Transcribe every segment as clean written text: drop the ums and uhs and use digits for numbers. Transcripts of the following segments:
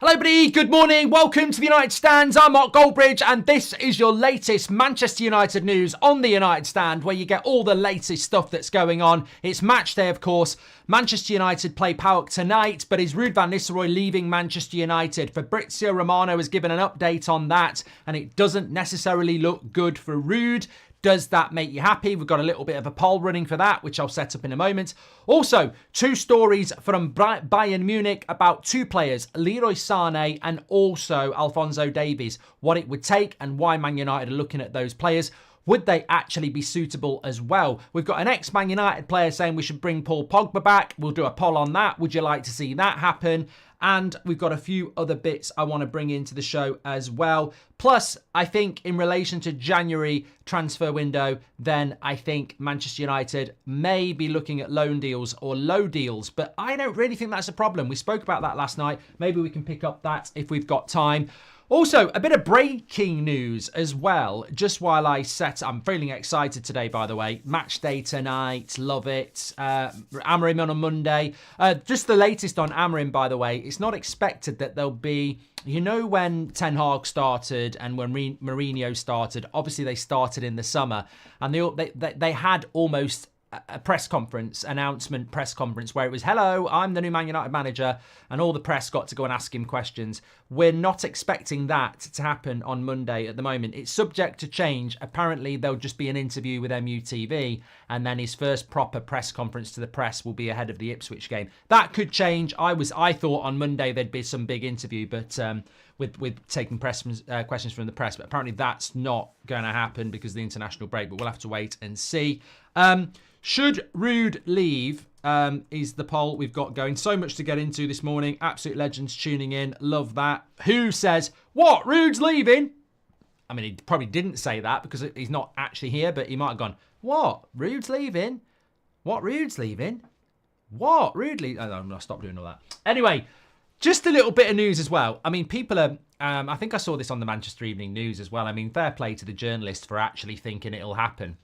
Hello everybody, good morning, welcome to the United Stands. I'm Mark Goldbridge and this is your latest Manchester United news on the United Stand, where you get all the latest stuff that's going on. It's match day, of course. Manchester United play PAOK tonight, but is Ruud van Nistelrooy leaving Manchester United? Fabrizio Romano has given an update on that and it doesn't necessarily look good for Ruud. Does that make you happy? We've got a little bit of a poll running for that, which I'll set up in a moment. Also, two stories from Bayern Munich about two players, Leroy Sane and also Alphonso Davies. What it would take and why Man United are looking at those players. Would they actually be suitable as well? We've got an ex-Man United player saying we should bring Paul Pogba back. We'll do a poll on that. Would you like to see that happen? And we've got a few other bits I want to bring into the show as well. Plus, I think in relation to January transfer window, then I think Manchester United may be looking at loan deals or low deals. But I don't really think that's a problem. We spoke about that last night. Maybe we can pick up that if we've got time. Also, a bit of breaking news as well, just while I'm feeling excited today, by the way. Match day tonight, love it. Amorim on a Monday. Just the latest on Amorim, by the way. It's not expected that there'll be, you know, when Ten Hag started and when Mourinho started, obviously they started in the summer, and they had almost a press conference, announcement press conference, where it was, hello, I'm the new Man United manager, and all the press got to go and ask him questions. We're not expecting that to happen on Monday at the moment. It's subject to change. Apparently, there'll just be an interview with MUTV, and then his first proper press conference to the press will be ahead of the Ipswich game. That could change. I thought on Monday there'd be some big interview, but with taking questions from the press, but apparently that's not going to happen because of the international break, but we'll have to wait and see. Should Ruud leave is the poll we've got going. So much to get into this morning. Absolute legends tuning in. Love that. Who says, what, Ruud's leaving? I mean, he probably didn't say that because he's not actually here, but he might have gone, what, Ruud's leaving? What, Ruud's leaving? What, Ruud leaving? I'm going to stop doing all that. Anyway, just a little bit of news as well. I mean, people are, I think I saw this on the Manchester Evening News as well. I mean, fair play to the journalist for actually thinking it'll happen.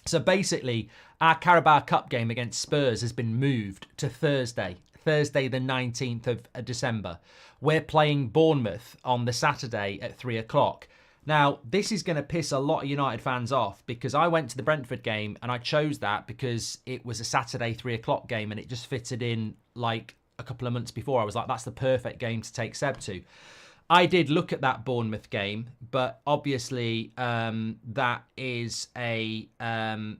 So basically, our Carabao Cup game against Spurs has been moved to Thursday the 19th of December. We're playing Bournemouth on the Saturday at 3 o'clock. Now, this is going to piss a lot of United fans off because I went to the Brentford game and I chose that because it was a Saturday 3 o'clock game and it just fitted in like a couple of months before. I was like, that's the perfect game to take Seb to. I did look at that Bournemouth game, but obviously that is a... that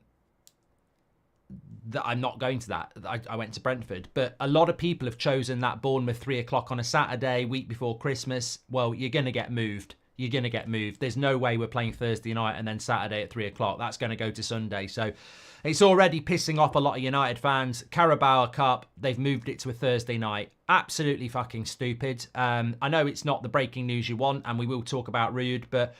I'm not going to that. I went to Brentford. But a lot of people have chosen that Bournemouth 3 o'clock on a Saturday, week before Christmas. Well, you're going to get moved. You're going to get moved. There's no way we're playing Thursday night and then Saturday at 3 o'clock. That's going to go to Sunday. So it's already pissing off a lot of United fans. Carabao Cup, they've moved it to a Thursday night. Absolutely fucking stupid. I know it's not the breaking news you want, and we will talk about Ruud, but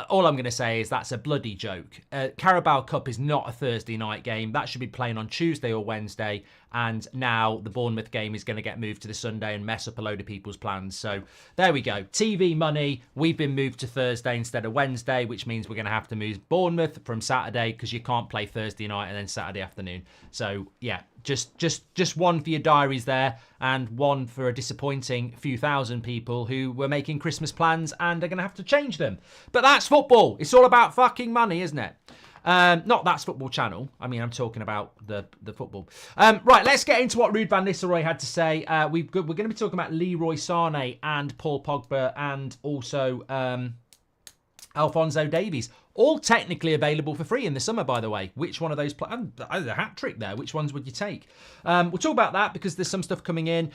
all I'm going to say is that's a bloody joke. Carabao Cup is not a Thursday night game. That should be playing on Tuesday or Wednesday. And now the Bournemouth game is going to get moved to the Sunday and mess up a load of people's plans. So there we go. TV money. We've been moved to Thursday instead of Wednesday, which means we're going to have to move Bournemouth from Saturday because you can't play Thursday night and then Saturday afternoon. So yeah, just one for your diaries there, and one for a disappointing few thousand people who were making Christmas plans and are going to have to change them. But that's football. It's all about fucking money, isn't it? Not That's Football channel. I mean, I'm talking about the football. Right, let's get into what Ruud van Nistelrooy had to say. We're going to be talking about Leroy Sane and Paul Pogba and also Alphonso Davies. All technically available for free in the summer, by the way. Which one of those... a hat trick there. Which ones would you take? We'll talk about that because there's some stuff coming in.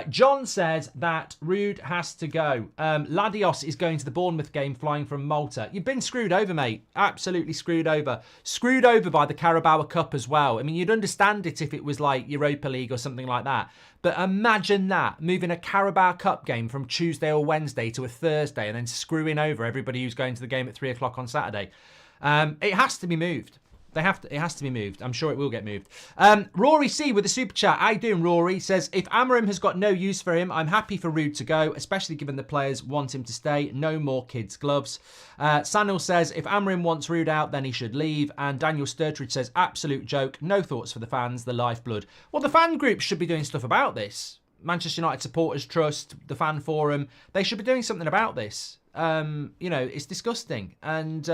John says that Ruud has to go. Ladios is going to the Bournemouth game flying from Malta. You've been screwed over, mate. Absolutely screwed over. Screwed over by the Carabao Cup as well. I mean, you'd understand it if it was like Europa League or something like that. But imagine that, moving a Carabao Cup game from Tuesday or Wednesday to a Thursday and then screwing over everybody who's going to the game at 3 o'clock on Saturday. It has to be moved. It has to be moved. I'm sure it will get moved. Rory C with a super chat. How you doing, Rory? Says, if Amorim has got no use for him, I'm happy for Ruud to go, especially given the players want him to stay. No more kids' gloves. Sanil says, if Amorim wants Ruud out, then he should leave. And Daniel Sturtridge says, absolute joke. No thoughts for the fans, the lifeblood. Well, the fan groups should be doing stuff about this. Manchester United Supporters Trust, the Fan Forum, they should be doing something about this. It's disgusting. And,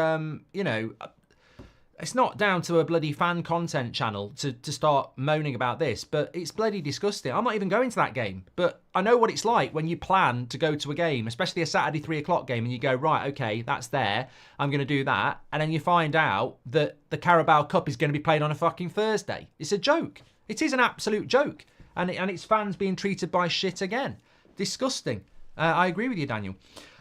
it's not down to a bloody fan content channel to start moaning about this, but it's bloody disgusting. I'm not even going to that game, but I know what it's like when you plan to go to a game, especially a Saturday 3 o'clock game, and you go, right, okay, that's there, I'm going to do that, and then you find out that the Carabao Cup is going to be played on a fucking Thursday. It's a joke. It is an absolute joke, and it's fans being treated by shit again. Disgusting. I agree with you, Daniel.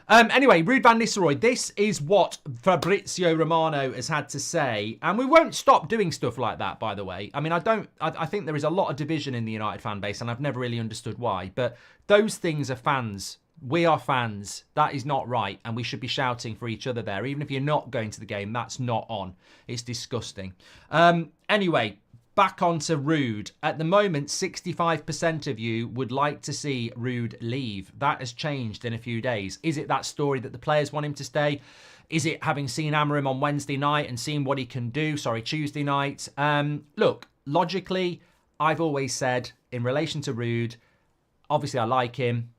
Anyway, Ruud van Nistelrooy, this is what Fabrizio Romano has had to say. And we won't stop doing stuff like that, by the way. I mean, I think there is a lot of division in the United fan base, and I've never really understood why. But those things are fans. We are fans. That is not right. And we should be shouting for each other there. Even if you're not going to the game, that's not on. It's disgusting. Anyway, back onto Ruud. At the moment, 65% of you would like to see Ruud leave. That has changed in a few days. Is it that story that the players want him to stay? Is it having seen Amorim on Wednesday night and seen what he can do? Tuesday night. Look, logically, I've always said in relation to Ruud, obviously I like him.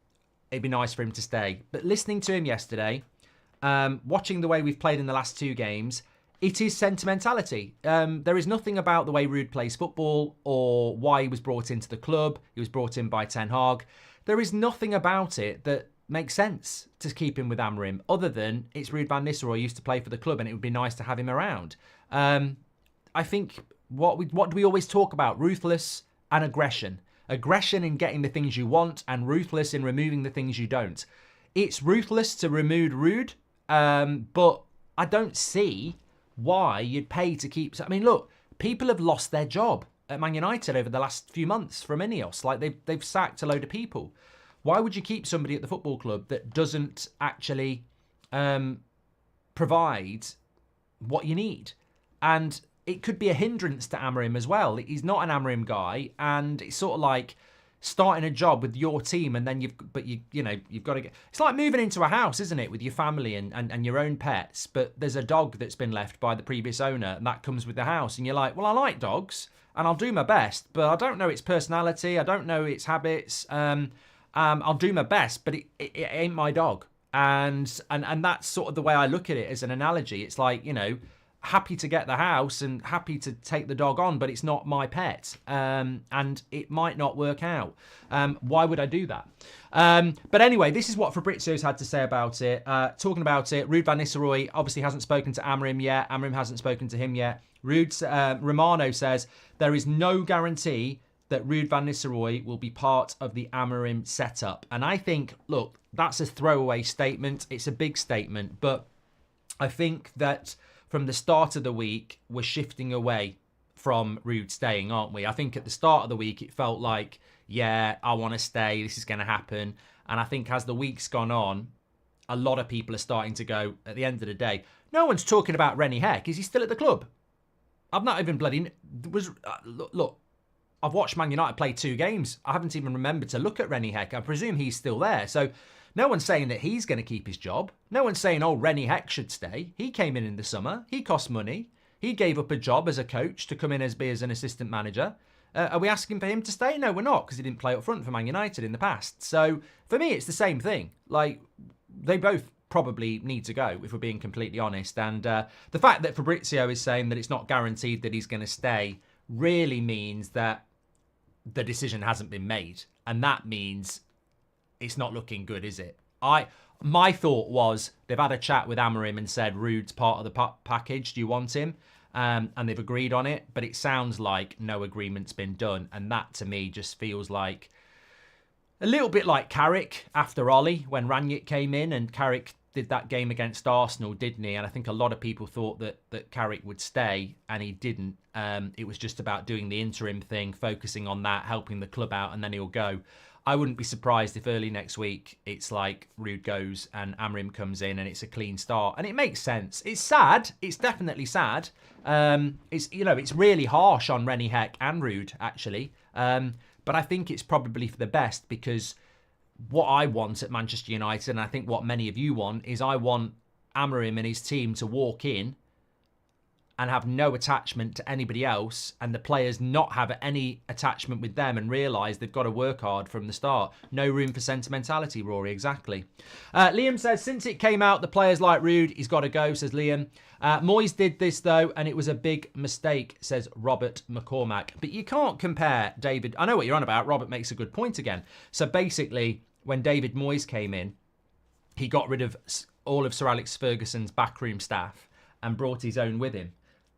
It'd be nice for him to stay. But listening to him yesterday, watching the way we've played in the last 2 games, it is sentimentality. There is nothing about the way Ruud plays football or why he was brought into the club. He was brought in by Ten Hag. There is nothing about it that makes sense to keep him with Amorim, other than it's Ruud van Nistelrooy used to play for the club and it would be nice to have him around. I think what do we always talk about? Ruthless and aggression. Aggression in getting the things you want and ruthless in removing the things you don't. It's ruthless to remove Ruud, but I don't see why you'd pay to keep... I mean, look, people have lost their job at Man United over the last few months from Ineos. Like, they've sacked a load of people. Why would you keep somebody at the football club that doesn't actually provide what you need? And it could be a hindrance to Amorim as well. He's not an Amorim guy, and it's sort of like starting a job with your team, and then you've got to get... It's like moving into a house, isn't it, with your family and your own pets, but there's a dog that's been left by the previous owner, and that comes with the house, and you're like, well, I like dogs, and I'll do my best, but I don't know its personality, I don't know its habits, I'll do my best, but it ain't my dog. And that's sort of the way I look at it as an analogy. It's like, happy to get the house and happy to take the dog on, but it's not my pet, and it might not work out. Why would I do that? But anyway, this is what Fabrizio's had to say about it. Talking about it, Ruud van Nistelrooy obviously hasn't spoken to Amorim yet. Amorim hasn't spoken to him yet. Romano says there is no guarantee that Ruud van Nistelrooy will be part of the Amorim setup. And I think, look, that's a throwaway statement. It's a big statement, but I think that from the start of the week, we're shifting away from Ruud staying, aren't we? I think at the start of the week, it felt like, yeah, I want to stay. This is going to happen. And I think as the week's gone on, a lot of people are starting to go, at the end of the day, no one's talking about Rennie Heck. Is he still at the club? I've not even bloody... Look, I've watched Man United play 2 games. I haven't even remembered to look at Rennie Heck. I presume he's still there. So no one's saying that he's going to keep his job. No one's saying, oh, Rennie Heck should stay. He came in the summer. He cost money. He gave up a job as a coach to come in as an assistant manager. Are we asking for him to stay? No, we're not, because he didn't play up front for Man United in the past. So for me, it's the same thing. Like, they both probably need to go, if we're being completely honest. And the fact that Fabrizio is saying that it's not guaranteed that he's going to stay really means that the decision hasn't been made. And that means it's not looking good, is it? My thought was they've had a chat with Amorim and said, Ruud's part of the package. Do you want him? And they've agreed on it. But it sounds like no agreement's been done. And that, to me, just feels like a little bit like Carrick after Ollie, when Ranić came in, and Carrick did that game against Arsenal, didn't he? And I think a lot of people thought that Carrick would stay, and he didn't. It was just about doing the interim thing, focusing on that, helping the club out, and then he'll go. I wouldn't be surprised if early next week it's like Ruud goes and Amorim comes in and it's a clean start. And it makes sense. It's sad. It's definitely sad. It's really harsh on Rennie Heck and Ruud, actually. But I think it's probably for the best, because what I want at Manchester United, and I think what many of you want, is I want Amorim and his team to walk in and have no attachment to anybody else, and the players not have any attachment with them and realise they've got to work hard from the start. No room for sentimentality, Rory, exactly. Liam says, since it came out, the players like Ruud, he's got to go, says Liam. Moyes did this, though, and it was a big mistake, says Robert McCormack. But you can't compare David. I know what you're on about. Robert makes a good point again. So basically, when David Moyes came in, he got rid of all of Sir Alex Ferguson's backroom staff and brought his own with him.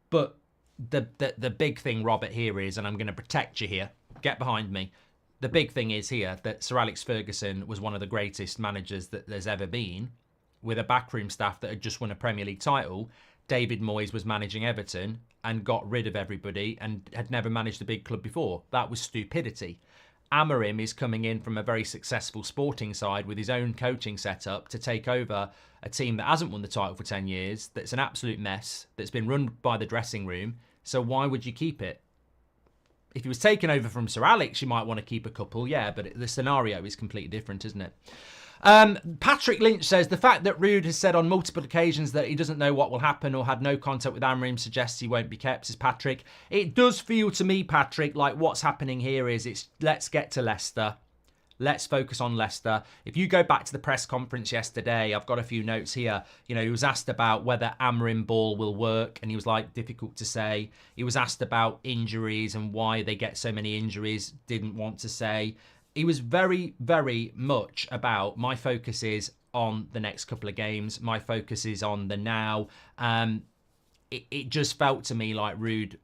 But the big thing, Robert, here is, and I'm going to protect you here, get behind me. The big thing is here that Sir Alex Ferguson was one of the greatest managers that there's ever been, with a backroom staff that had just won a Premier League title. David Moyes was managing Everton and got rid of everybody and had never managed a big club before. That was stupidity. Amorim is coming in from a very successful Sporting side with his own coaching setup to take over a team that hasn't won the title for 10 years, that's an absolute mess, that's been run by the dressing room. So why would you keep it? If he was taken over from Sir Alex, you might want to keep a couple, yeah, but the scenario is completely different, isn't it? Patrick Lynch says, the fact that Ruud has said on multiple occasions that he doesn't know what will happen or had no contact with Amorim suggests he won't be kept, says Patrick. It does feel to me, Patrick, like what's happening here is let's get to Leicester. Let's focus on Leicester. If you go back to the press conference yesterday, I've got a few notes here. You know, he was asked about whether Amorim ball will work, and he was like, difficult to say. He was asked about injuries and why they get so many injuries, didn't want to say. He was very, very much about, my focus is on the next couple of games. My focus is on the now. It just felt to me like Ruud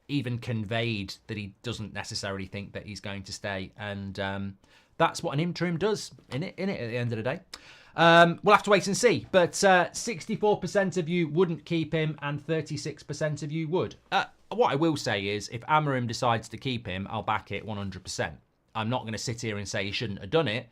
even conveyed that he doesn't necessarily think that he's going to stay. And that's what an interim does, in it at the end of the day. We'll have to wait and see. But 64% of you wouldn't keep him and 36% of you would. What I will say is, if Amorim decides to keep him, I'll back it 100%. I'm not going to sit here and say he shouldn't have done it.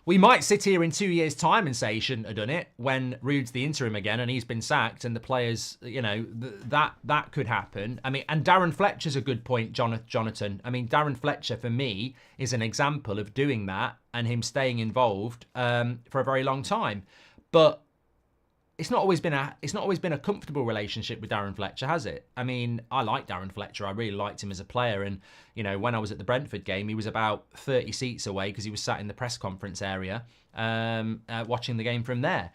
We might sit here in 2 years' time and say he shouldn't have done it when Ruud's the interim again and he's been sacked and the players, you know, that could happen. I mean, and Darren Fletcher's a good point, Jonathan. I mean, Darren Fletcher, for me, is an example of doing that and him staying involved for a very long time. But it's not always been a comfortable relationship with Darren Fletcher, has it? I mean, I like Darren Fletcher. I really liked him as a player. And, you know, when I was at the Brentford game, he was about 30 seats away because he was sat in the press conference area watching the game from there.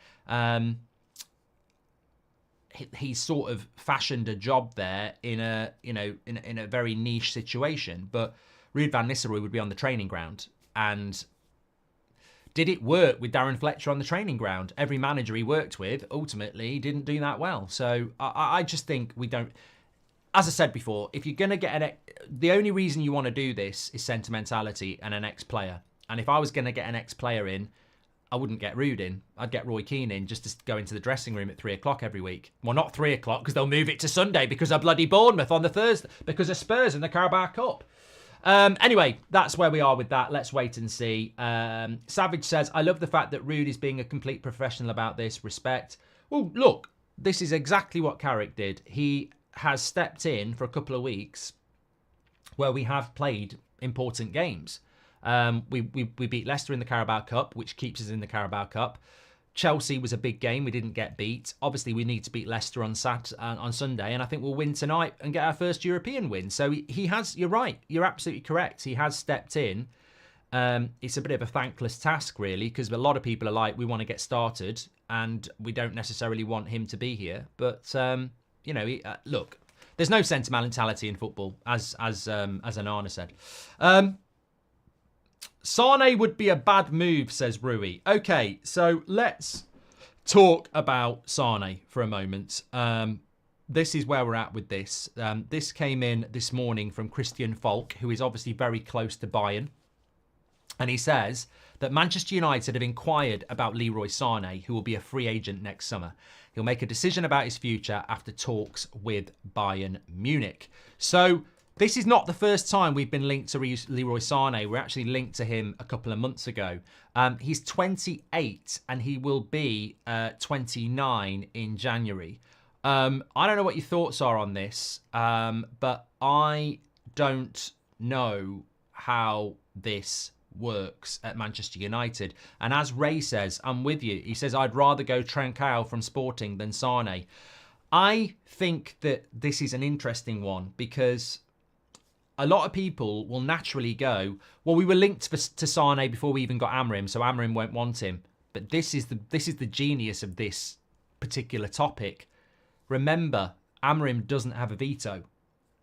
He sort of fashioned a job there in a very niche situation. But Ruud van Nistelrooy would be on the training ground. And did it work with Darren Fletcher on the training ground? Every manager he worked with ultimately didn't do that well. So I just think we don't. As I said before, if you're going to get the only reason you want to do this is sentimentality and an ex-player. And if I was going to get an ex-player in, I wouldn't get Ruud in. I'd get Roy Keane in just to go into the dressing room at 3 o'clock every week. Well, not 3 o'clock because they'll move it to Sunday because of bloody Bournemouth on the Thursday, because of Spurs in the Carabao Cup. Anyway, that's where we are with that. Let's wait and see. Savage says, I love the fact that Ruud is being a complete professional about this. Respect. Well, look, this is exactly what Carrick did. He has stepped in for a couple of weeks where we have played important games. We beat Leicester in the Carabao Cup, which keeps us in the Carabao Cup. Chelsea was a big game. We didn't get beat. Obviously, we need to beat Leicester on Sunday, and I think we'll win tonight and get our first European win. So he has. You're right. You're absolutely correct. He has stepped in. It's a bit of a thankless task, really, because a lot of people are like, we want to get started, and we don't necessarily want him to be here. But look, there's no sentimentality in football, as Anana said. Sane would be a bad move, says Rui. Okay, so let's talk about Sane for a moment. This is where we're at with this. This came in this morning from Christian Falk, who is obviously very close to Bayern. And he says that Manchester United have inquired about Leroy Sane, who will be a free agent next summer. He'll make a decision about his future after talks with Bayern Munich. So this is not the first time we've been linked to Leroy Sane. We're actually linked to him a couple of months ago. He's 28 and he will be 29 in January. I don't know what your thoughts are on this, but I don't know how this works at Manchester United. And as Ray says, I'm with you. He says, I'd rather go Trincao from Sporting than Sane. I think that this is an interesting one because a lot of people will naturally go, well, we were linked to Sane before we even got Amorim, so Amorim won't want him. But this is the genius of this particular topic. Remember, Amorim doesn't have a veto.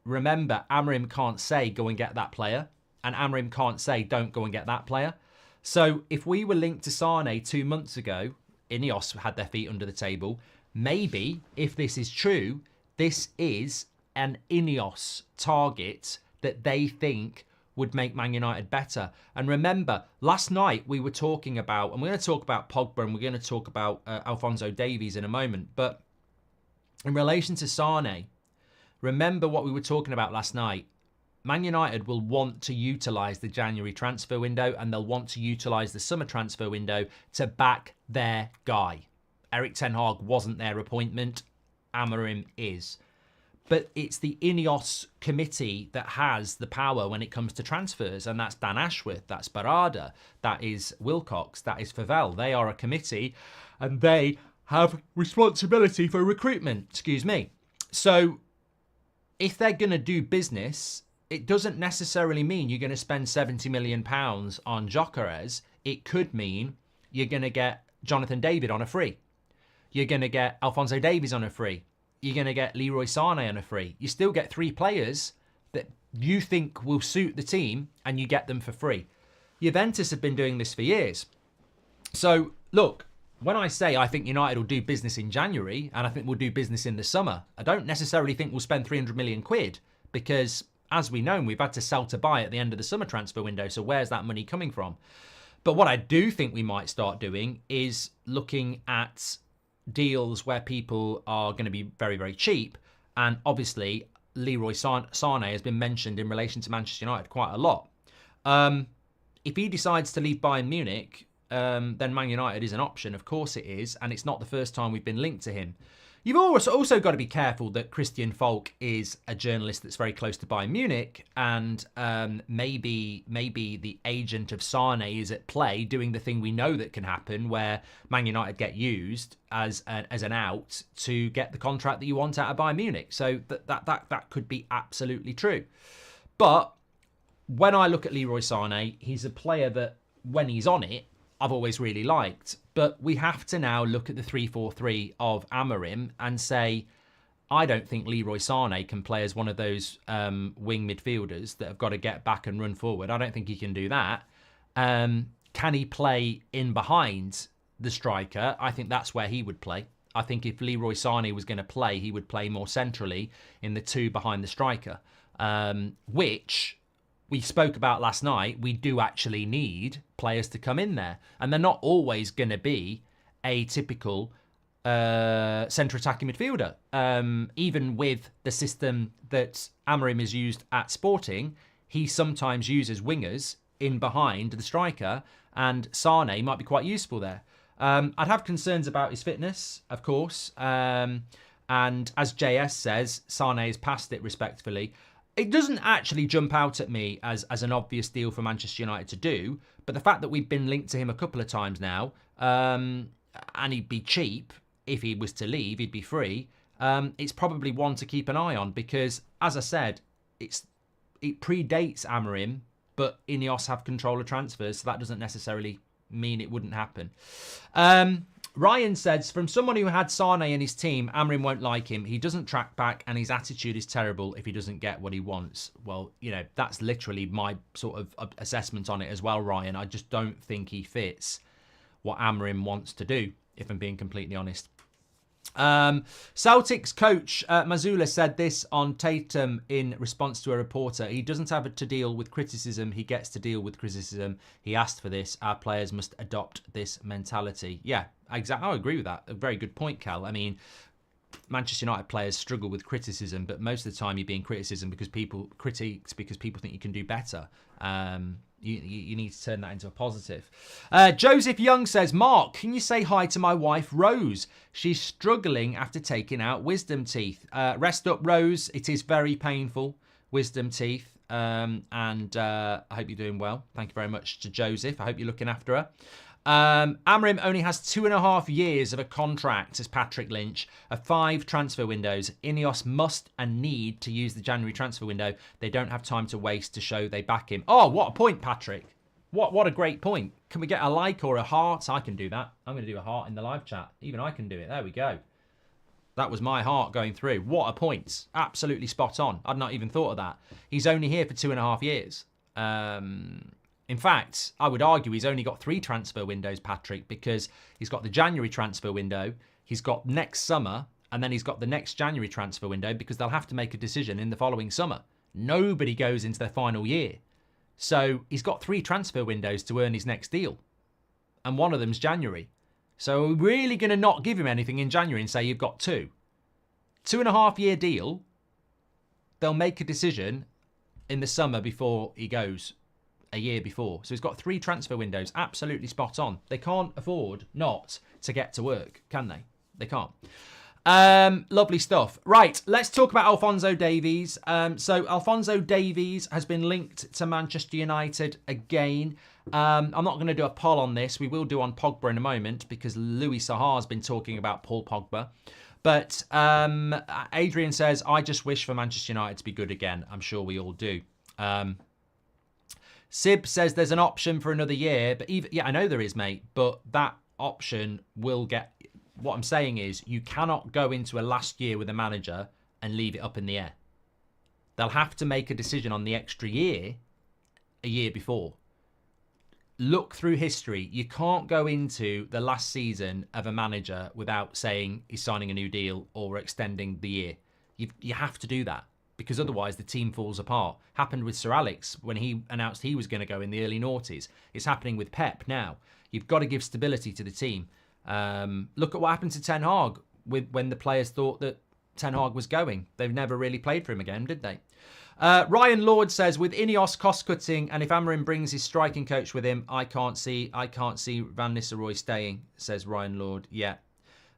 Remember, Amorim can't say, go and get that player. And Amorim can't say, don't go and get that player. So if we were linked to Sane 2 months ago, Ineos had their feet under the table. Maybe, if this is true, this is an Ineos target that they think would make Man United better. And remember, last night we were talking about, and we're going to talk about Pogba and we're going to talk about Alphonso Davies in a moment, but in relation to Sane, remember what we were talking about last night. Man United will want to utilise the January transfer window and they'll want to utilise the summer transfer window to back their guy. Erik ten Hag wasn't their appointment, Amorim is. But it's the Ineos committee that has the power when it comes to transfers, and that's Dan Ashworth, that's Barada, that is Wilcox, that is Favell. They are a committee, and they have responsibility for recruitment, So if they're going to do business, it doesn't necessarily mean you're going to spend £70 million on Gyökeres. It could mean you're going to get Jonathan David on a free. You're going to get Alphonso Davies on a free. You're going to get Leroy Sane on a free. You still get 3 players that you think will suit the team and you get them for free. Juventus have been doing this for years. So, look, when I say I think United will do business in January and I think we'll do business in the summer, I don't necessarily think we'll spend 300 million quid because, as we know, we've had to sell to buy at the end of the summer transfer window. So where's that money coming from? But what I do think we might start doing is looking at deals where people are going to be very, very cheap. And obviously, Leroy Sane has been mentioned in relation to Manchester United quite a lot. If he decides to leave Bayern Munich, then Man United is an option. Of course it is. And it's not the first time we've been linked to him. You've also got to be careful that Christian Falk is a journalist that's very close to Bayern Munich, and maybe the agent of Sane is at play doing the thing we know that can happen, where Man United get used as an out to get the contract that you want out of Bayern Munich. So that could be absolutely true. But when I look at Leroy Sane, he's a player that when he's on it, I've always really liked. But we have to now look at the 3-4-3 of Amorim and say, I don't think Leroy Sane can play as one of those wing midfielders that have got to get back and run forward. I don't think he can do that. Can he play in behind the striker? I think that's where he would play. I think if Leroy Sane was going to play, he would play more centrally in the 2 behind the striker, which we spoke about last night. We do actually need players to come in there. And they're not always going to be a typical centre attacking midfielder. Even with the system that Amorim has used at Sporting, he sometimes uses wingers in behind the striker, and Sane might be quite useful there. I'd have concerns about his fitness, of course. And as JS says, Sane has passed it respectfully. It doesn't actually jump out at me as an obvious deal for Manchester United to do, but the fact that we've been linked to him a couple of times now, and he'd be cheap if he was to leave, he'd be free, it's probably one to keep an eye on because, as I said, it predates Amorim, but Ineos have control of transfers, so that doesn't necessarily mean it wouldn't happen. Ryan says, from someone who had Sane in his team, Amorim won't like him. He doesn't track back and his attitude is terrible if he doesn't get what he wants. Well, that's literally my sort of assessment on it as well, Ryan. I just don't think he fits what Amorim wants to do, if I'm being completely honest. Celtic's coach Mazula said this on Tatum in response to a reporter. He doesn't have to deal with criticism. He gets to deal with criticism. He asked for this. Our players must adopt this mentality. Yeah, exactly. I agree with that. A very good point, Cal. I mean, Manchester United players struggle with criticism, but most of the time you're being criticism because people think you can do better. You need to turn that into a positive. Joseph Young says, Mark, can you say hi to my wife, Rose? She's struggling after taking out wisdom teeth. Rest up, Rose. It is very painful, wisdom teeth. And I hope you're doing well. Thank you very much to Joseph. I hope you're looking after her. Amorim only has 2.5 years of a contract, says Patrick Lynch, of 5 transfer windows. Ineos must and need to use the January transfer window. They don't have time to waste to show they back him. Oh, what a point, Patrick. What a great point. Can we get a like or a heart? I can do that. I'm going to do a heart in the live chat. Even I can do it. There we go. That was my heart going through. What a point. Absolutely spot on. I'd not even thought of that. He's only here for 2.5 years. In fact, I would argue he's only got 3 transfer windows, Patrick, because he's got the January transfer window, he's got next summer, and then he's got the next January transfer window because they'll have to make a decision in the following summer. Nobody goes into their final year. So he's got 3 transfer windows to earn his next deal. And one of them's January. So we're really going to not give him anything in January and say you've got 2. 2.5 year deal. They'll make a decision in the summer before he goes. A year before. So he's got 3 transfer windows. Absolutely spot on. They can't afford not to get to work, can they? They can't. Lovely stuff. Right, let's talk about Alphonso Davies. So Alphonso Davies has been linked to Manchester United again. I'm not going to do a poll on this. We will do on Pogba in a moment because Louis Saha has been talking about Paul Pogba. But Adrian says, I just wish for Manchester United to be good again. I'm sure we all do. Sib says there's an option for another year, but yeah, I know there is, mate, but that option will get... What I'm saying is you cannot go into a last year with a manager and leave it up in the air. They'll have to make a decision on the extra year a year before. Look through history. You can't go into the last season of a manager without saying he's signing a new deal or extending the year. You have to do that. Because otherwise the team falls apart. Happened with Sir Alex when he announced he was going to go in the early noughties. It's happening with Pep now. You've got to give stability to the team. Look at what happened to Ten Hag when the players thought that Ten Hag was going. They've never really played for him again, did they? Ryan Lord says, with Ineos cost-cutting and if Amorim brings his striking coach with him, I can't see Van Nistelrooy staying, says Ryan Lord. Yeah.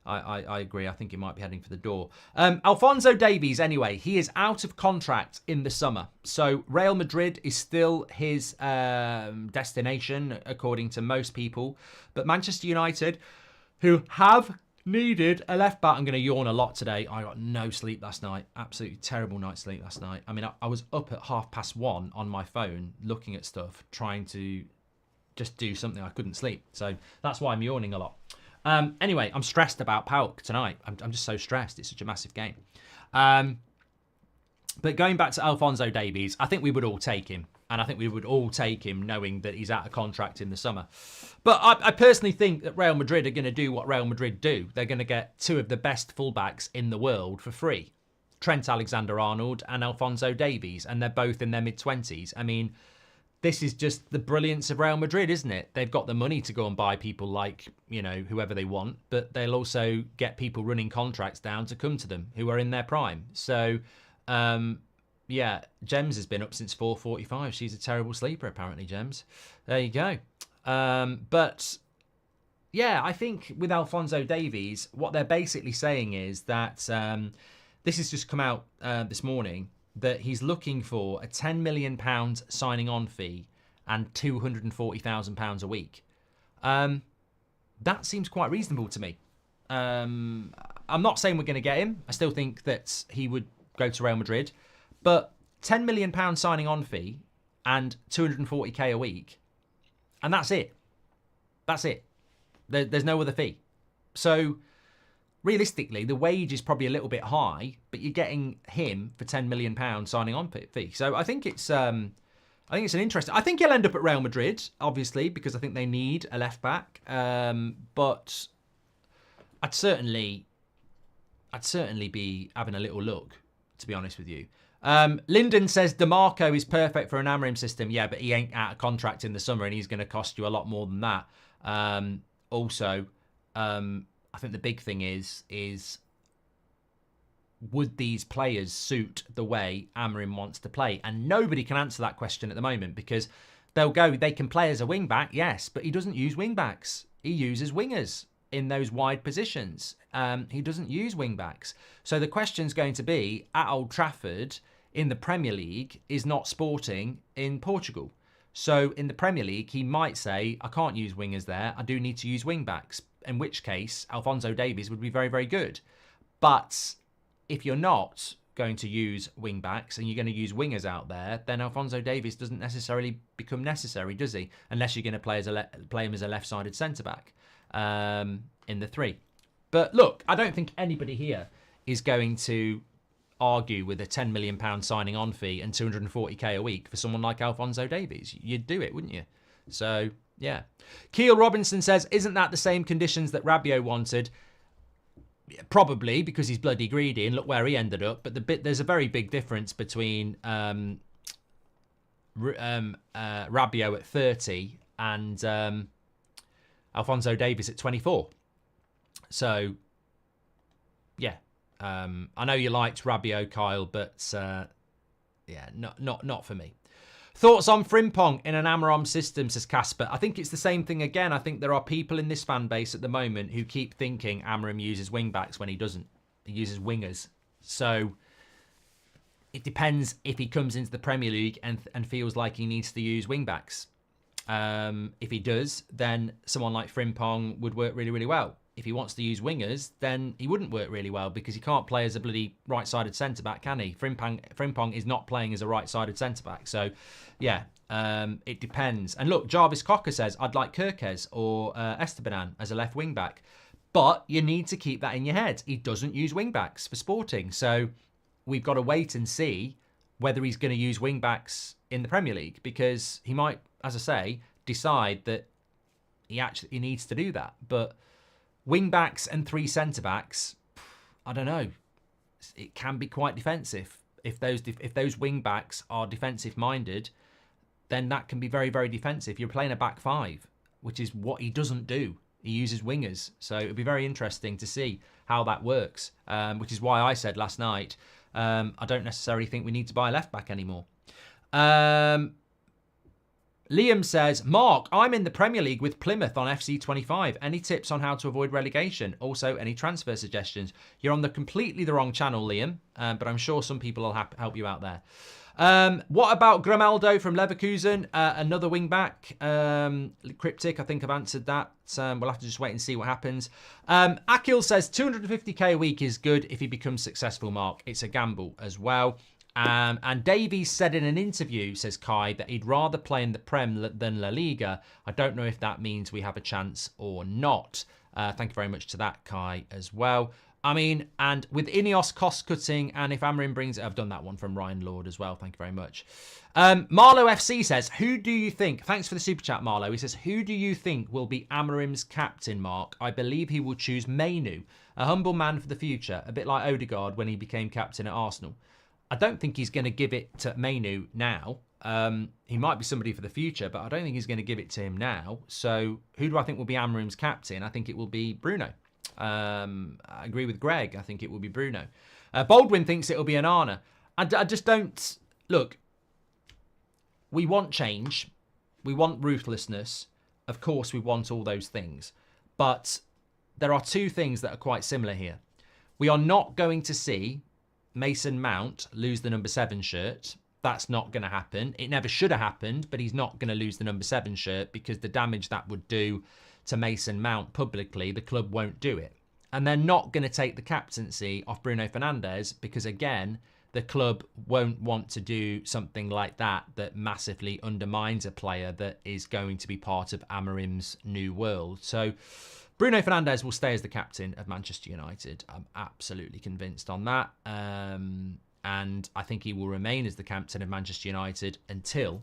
I agree. I think he might be heading for the door. Alphonso Davies, anyway, he is out of contract in the summer. So Real Madrid is still his destination, according to most people. But Manchester United, who have needed a left-back. I'm going to yawn a lot today. I got no sleep last night. Absolutely terrible night's sleep last night. I mean, I was up at 1:30 on my phone looking at stuff, trying to just do something. I couldn't sleep. So that's why I'm yawning a lot. Anyway, I'm stressed about PAOK tonight. I'm just so stressed. It's such a massive game. But going back to Alphonso Davies, I think we would all take him. And I think we would all take him knowing that he's out of contract in the summer. But I personally think that Real Madrid are going to do what Real Madrid do. They're going to get 2 of the best fullbacks in the world for free. Trent Alexander-Arnold and Alphonso Davies. And they're both in their mid-20s. I mean... This is just the brilliance of Real Madrid, isn't it? They've got the money to go and buy people like, you know, whoever they want, but they'll also get people running contracts down to come to them who are in their prime. So, yeah, Gems has been up since 4:45. She's a terrible sleeper, apparently, Gems. There you go. But, yeah, I think with Alphonso Davies, what they're basically saying is that this has just come out this morning, that he's looking for a £10 million signing on fee and £240,000 a week. That seems quite reasonable to me. I'm not saying we're going to get him. I still think that he would go to Real Madrid. But £10 million signing on fee and 240k a week. And that's it. That's it. There's no other fee. So... realistically, the wage is probably a little bit high, but you're getting him for £10 million signing on fee. So I think it's an interesting. I think he'll end up at Real Madrid, obviously, because I think they need a left back. But I'd certainly be having a little look, to be honest with you. Lyndon says DeMarco is perfect for an Amorim system. Yeah, but he ain't out of contract in the summer, and he's going to cost you a lot more than that. I think the big thing is would these players suit the way Amorim wants to play? And nobody can answer that question at the moment because they can play as a wing back, yes, but he doesn't use wing backs. He uses wingers in those wide positions. He doesn't use wing backs. So the question's going to be, at Old Trafford in the Premier League is not Sporting in Portugal. So in the Premier League, he might say, I can't use wingers there. I do need to use wing-backs, in which case Alphonso Davies would be very, very good. But if you're not going to use wing-backs and you're going to use wingers out there, then Alphonso Davies doesn't necessarily become necessary, does he? Unless you're going to play him as a left-sided centre-back in the 3. But look, I don't think anybody here is going to argue with a £10 million signing on fee and 240k a week for someone like Alphonso Davies. You'd do it, wouldn't you? So, yeah. Keel Robinson says, isn't that the same conditions that Rabiot wanted? Probably, because he's bloody greedy, and look where he ended up. But there's a very big difference between Rabiot at 30 and Alphonso Davies at 24. So, yeah. I know you liked Rabiot, Kyle, but yeah, not for me. Thoughts on Frimpong in an Amarim system, says Casper. I think it's the same thing again. I think there are people in this fan base at the moment who keep thinking Amarim uses wing-backs when he doesn't. He uses wingers. So it depends if he comes into the Premier League and feels like he needs to use wing-backs. If he does, then someone like Frimpong would work really, really well. If he wants to use wingers, then he wouldn't work really well because he can't play as a bloody right-sided centre-back, can he? Frimpong is not playing as a right-sided centre-back. So, yeah, it depends. And look, Jarvis Cocker says, I'd like Kirkes or Estebanan as a left wing-back. But you need to keep that in your head. He doesn't use wing-backs for Sporting. So we've got to wait and see whether he's going to use wing-backs in the Premier League because he might, as I say, decide that he needs to do that. But wing-backs and 3 centre-backs, I don't know. It can be quite defensive. If those wing-backs are defensive-minded, then that can be very, very defensive. You're playing a back 5, which is what he doesn't do. He uses wingers. So it would be very interesting to see how that works, which is why I said last night, I don't necessarily think we need to buy a left-back anymore. Liam says, Mark, I'm in the Premier League with Plymouth on FC25. Any tips on how to avoid relegation? Also, any transfer suggestions? You're on completely the wrong channel, Liam, but I'm sure some people will help you out there. What about Grimaldo from Leverkusen? Another wing-back. Cryptic, I think I've answered that. We'll have to just wait and see what happens. Akil says, 250k a week is good if he becomes successful, Mark. It's a gamble as well. And Davies said in an interview, says Kai, that he'd rather play in the Prem than La Liga. I don't know if that means we have a chance or not. Thank you very much to that, Kai, as well. I mean, and with Ineos cost-cutting, and if Amarim brings it, I've done that one from Ryan Lord as well. Thank you very much. Marlow FC says, who do you think, thanks for the super chat, Marlow. He says, who do you think will be Amarim's captain, Mark? I believe he will choose Mainu, a humble man for the future, a bit like Odegaard when he became captain at Arsenal. I don't think he's going to give it to Mainu now. He might be somebody for the future, but I don't think he's going to give it to him now. So who do I think will be Amarim's captain? I think it will be Bruno. I agree with Greg. I think it will be Bruno. Baldwin thinks it will be Onana. I just don't... Look, we want change. We want ruthlessness. Of course, we want all those things. But there are 2 things that are quite similar here. We are not going to see Mason Mount lose the number 7 shirt. That's not going to happen. It never should have happened, but he's not going to lose the number 7 shirt because the damage that would do to Mason Mount publicly, the club won't do it. And they're not going to take the captaincy off Bruno Fernandes because, again, the club won't want to do something like that massively undermines a player that is going to be part of Amarim's new world. So Bruno Fernandes will stay as the captain of Manchester United. I'm absolutely convinced on that. And I think he will remain as the captain of Manchester United until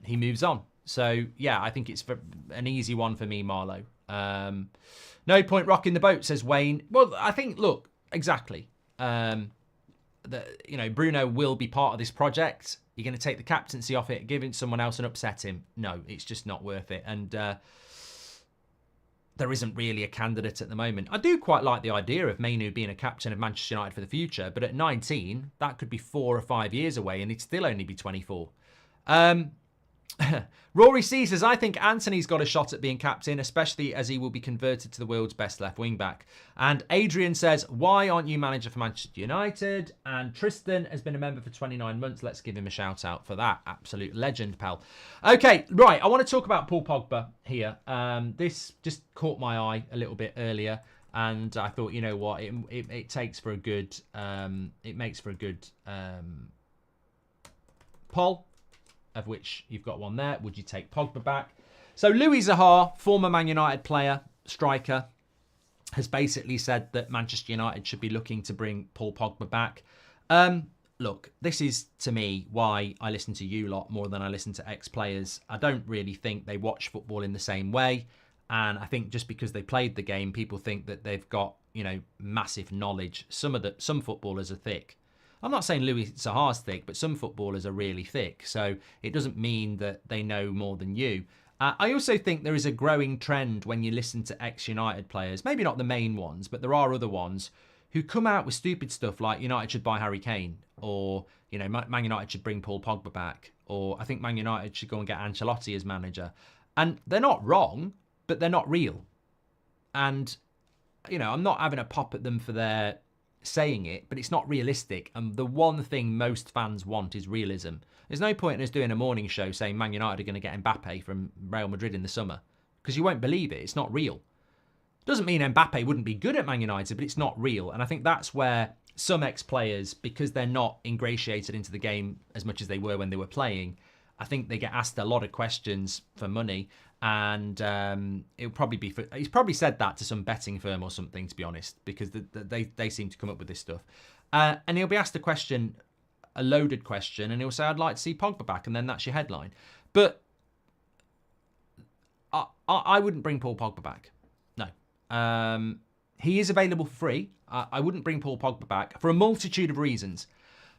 he moves on. So, yeah, I think it's an easy one for me, Marlow. No point rocking the boat, says Wayne. Well, I think, look, exactly. Bruno will be part of this project. You're going to take the captaincy off it, give it to someone else and upset him. No, it's just not worth it. And there isn't really a candidate at the moment. I do quite like the idea of Mainu being a captain of Manchester United for the future, but at 19, that could be 4 or 5 years away and he'd still only be 24. Rory C says, I think Anthony's got a shot at being captain, especially as he will be converted to the world's best left wing back. And Adrian says, why aren't you manager for Manchester United? And Tristan has been a member for 29 months. Let's give him a shout out for that. Absolute legend, pal. Okay, right. I want to talk about Paul Pogba here. This just caught my eye a little bit earlier. And I thought, you know what, it takes for a good, it makes for a good poll, of which you've got one there. Would you take Pogba back? So Louis Zaha, former Man United player, striker, has basically said that Manchester United should be looking to bring Paul Pogba back. Look, this is, to me, why I listen to you lot more than I listen to ex-players. I don't really think they watch football in the same way. And I think just because they played the game, people think that they've got, you know, massive knowledge. Some footballers are thick. I'm not saying Louis Zaha's thick, but some footballers are really thick. So it doesn't mean that they know more than you. I also think there is a growing trend when you listen to ex-United players, maybe not the main ones, but there are other ones who come out with stupid stuff like United should buy Harry Kane, or, you know, Man United should bring Paul Pogba back, or I think Man United should go and get Ancelotti as manager. And they're not wrong, but they're not real. And, you know, I'm not having a pop at them for their saying it, but it's not realistic. And the one thing most fans want is realism. There's no point in us doing a morning show saying Man United are going to get Mbappe from Real Madrid in the summer, because you won't believe it. It's not real. Doesn't mean Mbappe wouldn't be good at Man United, but it's not real. And I think that's where some ex-players, because they're not ingratiated into the game as much as they were when they were playing, I think they get asked a lot of questions for money. And it'll probably be he's probably said that to some betting firm or something, to be honest, because they seem to come up with this stuff. And he'll be asked a question, a loaded question, and he'll say, I'd like to see Pogba back, and then that's your headline. But I wouldn't bring Paul Pogba back. No. He is available for free. I wouldn't bring Paul Pogba back for a multitude of reasons.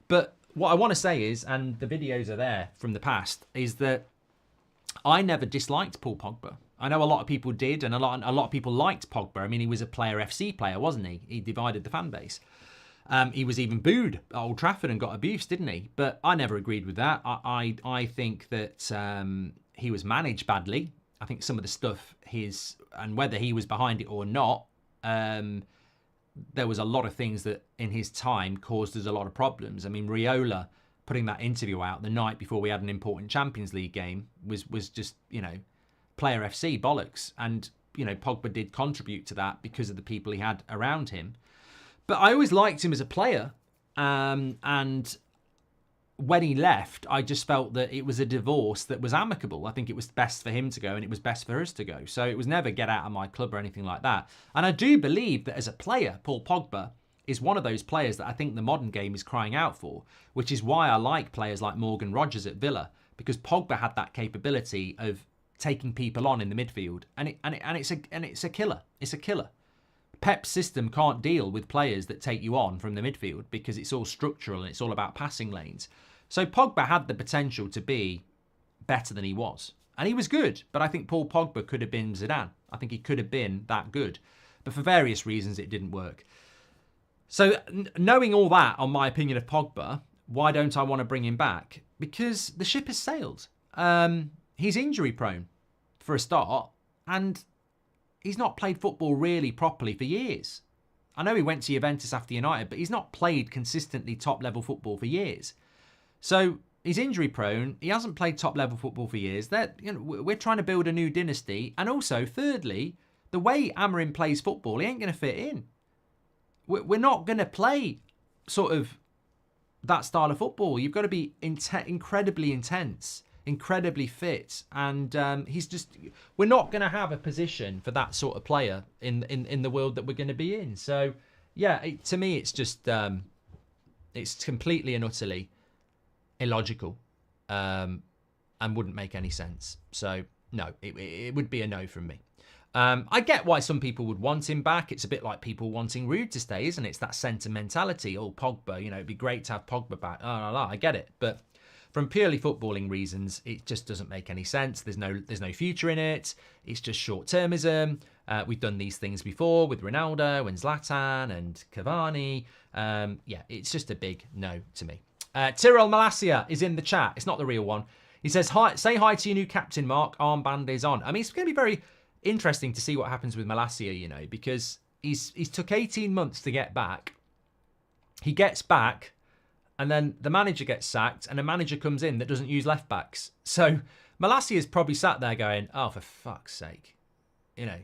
But what I want to say is, and the videos are there from the past, is that I never disliked Paul Pogba. I know a lot of people did, and a lot of people liked Pogba. I mean, he was a Player FC player, wasn't he? He divided the fan base. He was even booed at Old Trafford and got abused, didn't he? But I never agreed with that. I think that he was managed badly. I think some of the stuff and whether he was behind it or not, there was a lot of things that in his time caused us a lot of problems. I mean, Riola putting that interview out the night before we had an important Champions League game was just, you know, Player FC bollocks. And, you know, Pogba did contribute to that because of the people he had around him. But I always liked him as a player. And when he left, I just felt that it was a divorce that was amicable. I think it was best for him to go and it was best for us to go. So it was never get out of my club or anything like that. And I do believe that as a player, Paul Pogba is one of those players that I think the modern game is crying out for, which is why I like players like Morgan Rogers at Villa, because Pogba had that capability of taking people on in the midfield, and it's a killer. It's a killer. Pep's system can't deal with players that take you on from the midfield because it's all structural and it's all about passing lanes. So Pogba had the potential to be better than he was, and he was good. But I think Paul Pogba could have been Zidane. I think he could have been that good, but for various reasons it didn't work. So knowing all that on my opinion of Pogba, why don't I want to bring him back? Because the ship has sailed. He's injury prone for a start, and he's not played football really properly for years. I know he went to Juventus after United, but he's not played consistently top level football for years. So he's injury prone. He hasn't played top level football for years. We're trying to build a new dynasty. And also, thirdly, the way Amorim plays football, he ain't going to fit in. We're not going to play sort of that style of football. You've got to be incredibly intense, incredibly fit, and we're not going to have a position for that sort of player in the world that we're going to be in. So, yeah, to me, it's just it's completely and utterly illogical, and wouldn't make any sense. So, no, it would be a no from me. I get why some people would want him back. It's a bit like people wanting Ruud to stay, isn't it? It's that sentimentality. Oh, Pogba, you know, it'd be great to have Pogba back. I get it. But from purely footballing reasons, it just doesn't make any sense. There's no future in it. It's just short-termism. We've done these things before with Ronaldo and Zlatan and Cavani. Yeah, it's just a big no to me. Tyrell Malasia is in the chat. It's not the real one. He says, hi, say hi to your new captain, Mark. Armband is on. I mean, it's going to be very interesting to see what happens with Malacia, you know, because he's took 18 months to get back. He gets back, and then the manager gets sacked, and a manager comes in that doesn't use left backs. So Malacia is probably sat there going, oh, for fuck's sake, you know,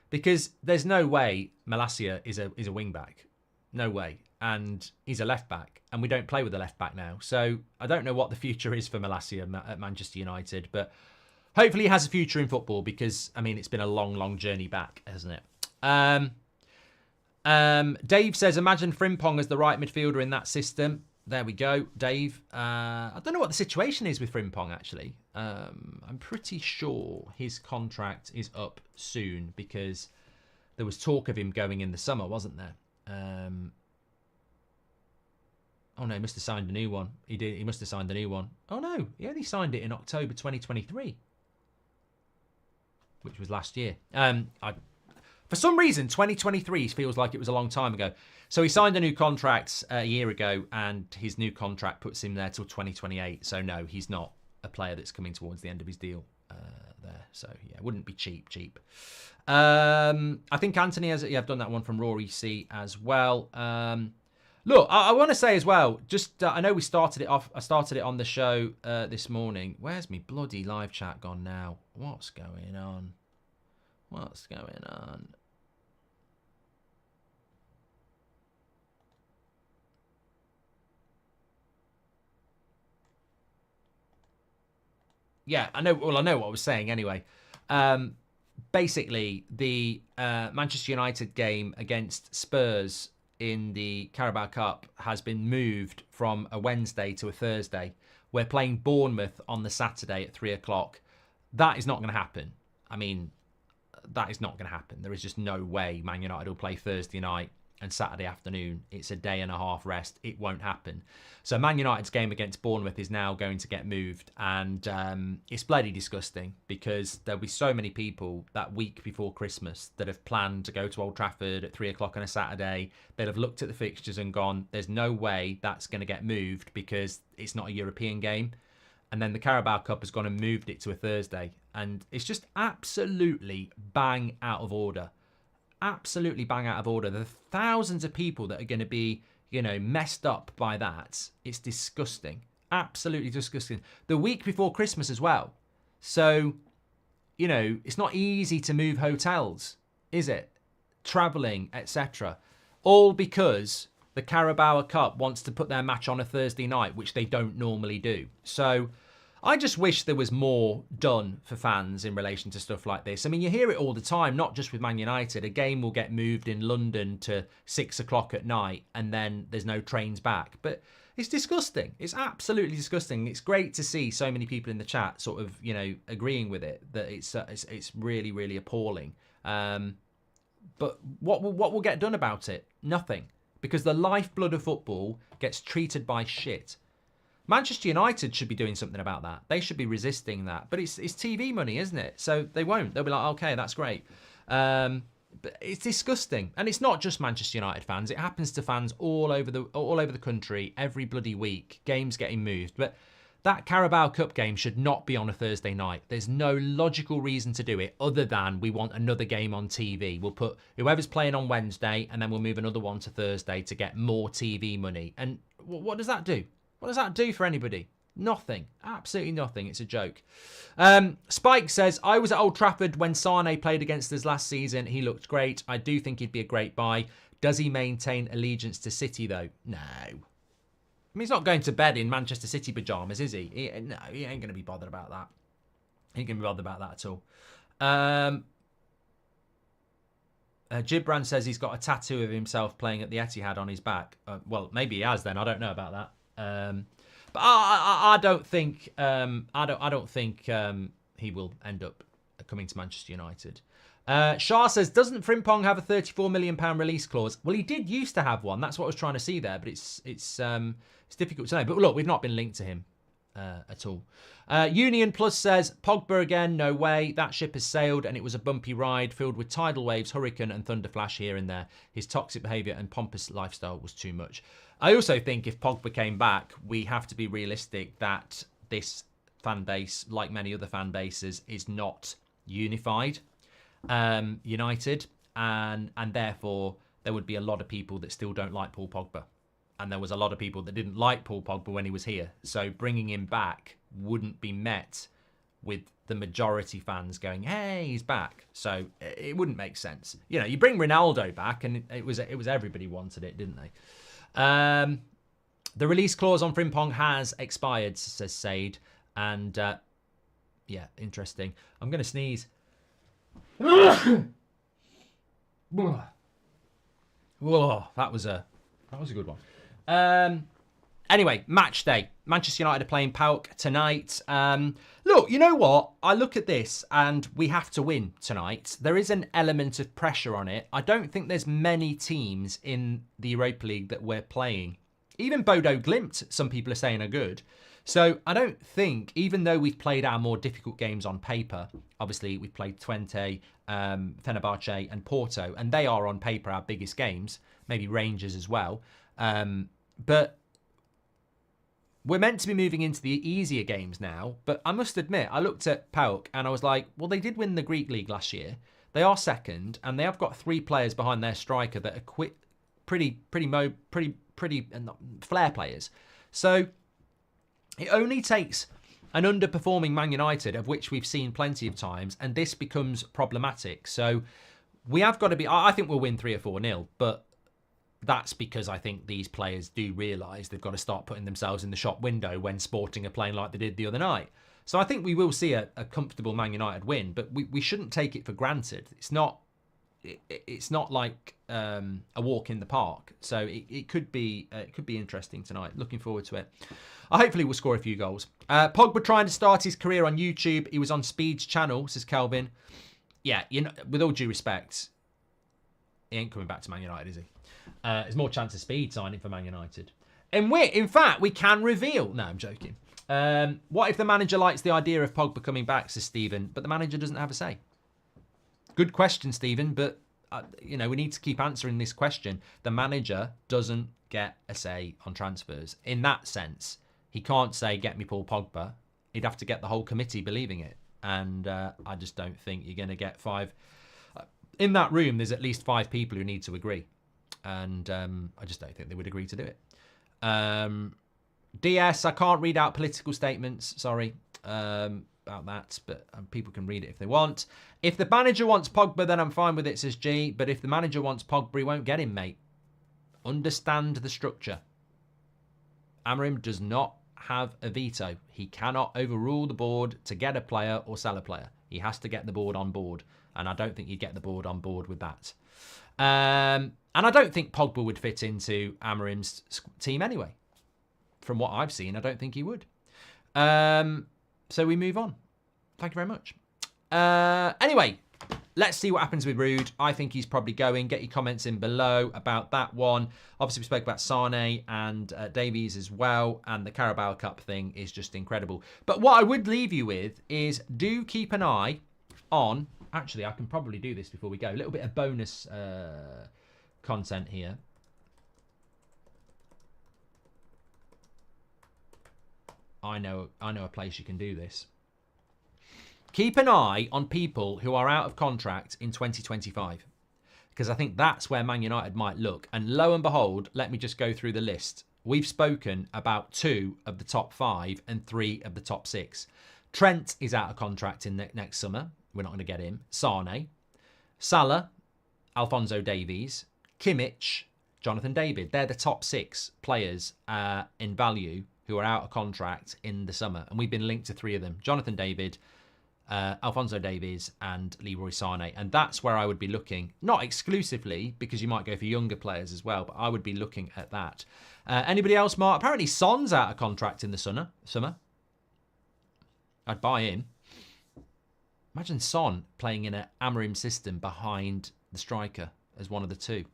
because there's no way Malacia is a wing back. No way. And he's a left back, and we don't play with a left back now. So I don't know what the future is for Malacia at Manchester United, but hopefully he has a future in football because, I mean, it's been a long, long journey back, hasn't it? Dave says, imagine Frimpong as the right midfielder in that system. There we go, Dave. I don't know what the situation is with Frimpong, actually. I'm pretty sure his contract is up soon because there was talk of him going in the summer, wasn't there? Oh no, he must have signed a new one. He did. He must have signed a new one. Oh no, he only signed it in October 2023, which was last year. For some reason, 2023 feels like it was a long time ago. So he signed a new contract a year ago, and his new contract puts him there till 2028. So no, he's not a player that's coming towards the end of his deal there. So yeah, it wouldn't be cheap. I think Anthony has. Yeah, I've done that one from Rory C as well. Look, I want to say as well, just I know we started it off. I started it on the show this morning. Where's me bloody live chat gone now? What's going on? What's going on? Yeah, I know. Well, I know what I was saying anyway. Basically, the Manchester United game against Spurs in the Carabao Cup has been moved from a Wednesday to a Thursday. We're playing Bournemouth on the Saturday at 3 o'clock. That is not going to happen. I mean, that is not going to happen. There is just no way Man United will play Thursday night and Saturday afternoon. It's a day and a half rest. It won't happen. So Man United's game against Bournemouth is now going to get moved, and it's bloody disgusting because there'll be so many people that week before Christmas that have planned to go to Old Trafford at 3 o'clock on a Saturday. They'll have looked at the fixtures and gone, there's no way that's going to get moved because it's not a European game. And then the Carabao Cup has gone and moved it to a Thursday. And it's just absolutely bang out of order. Absolutely bang out of order. There are thousands of people that are going to be, you know, messed up by that. It's disgusting. Absolutely disgusting. The week before Christmas as well. So, you know, it's not easy to move hotels, is it? Travelling, etc. All because the Carabao Cup wants to put their match on a Thursday night, which they don't normally do. So I just wish there was more done for fans in relation to stuff like this. I mean, you hear it all the time, not just with Man United. A game will get moved in London to 6 o'clock at night and then there's no trains back. But it's disgusting. It's absolutely disgusting. It's great to see so many people in the chat sort of, you know, agreeing with it, that it's really, really appalling. But what will get done about it? Nothing. Because the lifeblood of football gets treated by shit. Manchester United should be doing something about that. They should be resisting that. But it's TV money, isn't it? So they won't. They'll be like, okay, that's great. But it's disgusting. And it's not just Manchester United fans. It happens to fans all over the country every bloody week. Games getting moved. But that Carabao Cup game should not be on a Thursday night. There's no logical reason to do it other than we want another game on TV. We'll put whoever's playing on Wednesday and then we'll move another one to Thursday to get more TV money. And what does that do? What does that do for anybody? Nothing. Absolutely nothing. It's a joke. Spike says, I was at Old Trafford when Sane played against us last season. He looked great. I do think he'd be a great buy. Does he maintain allegiance to City, though? No. I mean, he's not going to bed in Manchester City pyjamas, is he? No, he ain't going to be bothered about that. He ain't going to be bothered about that at all. Gibran says he's got a tattoo of himself playing at the Etihad on his back. Well, maybe he has then. I don't know about that. But I don't think I don't think he will end up coming to Manchester United. Shah says, doesn't Frimpong have a £34 million release clause? Well, he did used to have one. That's what I was trying to see there, but it's difficult to know. But look, we've not been linked to him at all. Union Plus says, Pogba again, no way. That ship has sailed and it was a bumpy ride filled with tidal waves, hurricane and thunder flash here and there. His toxic behaviour and pompous lifestyle was too much. I also think if Pogba came back, we have to be realistic that this fan base, like many other fan bases, is not unified, united, and therefore there would be a lot of people that still don't like Paul Pogba. And there was a lot of people that didn't like Paul Pogba when he was here. So bringing him back wouldn't be met with the majority fans going, hey, he's back. So it wouldn't make sense. You know, you bring Ronaldo back, and it was everybody wanted it, didn't they? The release clause on Frimpong has expired, says Sade. And, yeah, interesting. I'm going to sneeze. Whoa, that was a good one. Anyway, match day. Manchester United are playing PAOK tonight. Look, you know what? I look at this and we have to win tonight. There is an element of pressure on it. I don't think there's many teams in the Europa League that we're playing. Even Bodo Glimt, some people are saying, are good. So I don't think, even though we've played our more difficult games on paper, obviously we've played Twente, Fenerbahce and Porto, and they are on paper our biggest games, maybe Rangers as well. But we're meant to be moving into the easier games now. But I must admit, I looked at PAOK and I was like, well, they did win the Greek League last year. They are second, and they have got 3 players behind their striker that are pretty flair players. So it only takes an underperforming Man United, of which we've seen plenty of times, and this becomes problematic. So we have got to be, I think we'll win 3 or 4-0, but that's because I think these players do realise they've got to start putting themselves in the shop window when Sporting are playing like they did the other night. So I think we will see a comfortable Man United win, but we shouldn't take it for granted. It's not like a walk in the park. So it could be interesting tonight. Looking forward to it. Hopefully we'll score a few goals. Pogba trying to start his career on YouTube. He was on Speed's channel, says Kelvin. Yeah, you know, with all due respect, he ain't coming back to Man United, is he? There's more chance of Speed signing for Man United. And in fact, we can reveal... No, I'm joking. What if the manager likes the idea of Pogba coming back, says Stephen, but the manager doesn't have a say? Good question, Stephen, but you know, we need to keep answering this question. The manager doesn't get a say on transfers. In that sense, he can't say, get me Paul Pogba. He'd have to get the whole committee believing it. And I just don't think you're going to get 5... In that room, there's at least 5 people who need to agree. And I just don't think they would agree to do it. DS, I can't read out political statements. Sorry about that, but people can read it if they want. If the manager wants Pogba, then I'm fine with it, says G. But if the manager wants Pogba, he won't get him, mate. Understand the structure. Amorim does not have a veto. He cannot overrule the board to get a player or sell a player. He has to get the board on board. And I don't think you'd get the board on board with that. And I don't think Pogba would fit into Amorim's team anyway. From what I've seen, I don't think he would. So we move on. Thank you very much. Anyway, let's see what happens with Ruud. I think he's probably going. Get your comments in below about that one. Obviously, we spoke about Sane and Davies as well. And the Carabao Cup thing is just incredible. But what I would leave you with is do keep an eye on... Actually, I can probably do this before we go. A little bit of bonus content here. I know a place you can do this. Keep an eye on people who are out of contract in 2025. Because I think that's where Man United might look. And lo and behold, let me just go through the list. We've spoken about 2 of the top 5 and 3 of the top 6. Trent is out of contract in next summer. We're not going to get him. Sane, Salah, Alphonso Davies, Kimmich, Jonathan David. They're the top 6 players in value who are out of contract in the summer. And we've been linked to 3 of them. Jonathan David, Alphonso Davies and Leroy Sane. And that's where I would be looking. Not exclusively, because you might go for younger players as well, but I would be looking at that. Anybody else, Mark? Apparently Son's out of contract in the summer. I'd buy him. Imagine Son playing in an Amorim system behind the striker as one of the 2.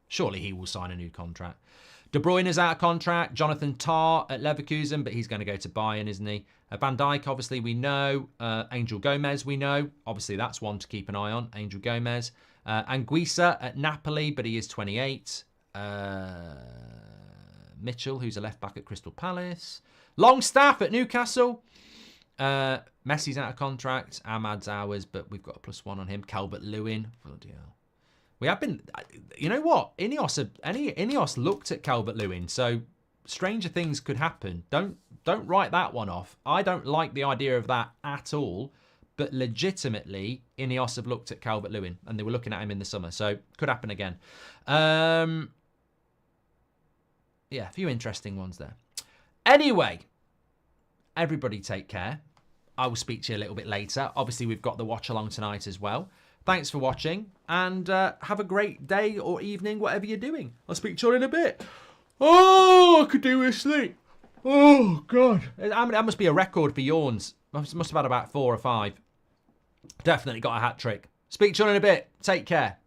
Surely he will sign a new contract. De Bruyne is out of contract. Jonathan Tah at Leverkusen, but he's going to go to Bayern, isn't he? Van Dijk, obviously, we know. Angel Gomez, we know. Obviously, that's one to keep an eye on. Angel Gomez. Anguissa at Napoli, but he is 28. Mitchell, who's a left-back at Crystal Palace. Longstaff at Newcastle. Messi's out of contract. Ahmad's ours, but we've got a +1 on him. Calvert-Lewin. Bloody hell. We have been... You know what? Ineos looked at Calvert-Lewin, so stranger things could happen. Don't write that one off. I don't like the idea of that at all, but legitimately, Ineos have looked at Calvert-Lewin, and they were looking at him in the summer, so could happen again. Yeah, a few interesting ones there. Anyway, everybody take care. I will speak to you a little bit later. Obviously, we've got the watch along tonight as well. Thanks for watching, and have a great day or evening, whatever you're doing. I'll speak to you in a bit. Oh, I could do with sleep. Oh, God. That must be a record for yawns. Must have had about 4 or 5. Definitely got a hat trick. Speak to you in a bit. Take care.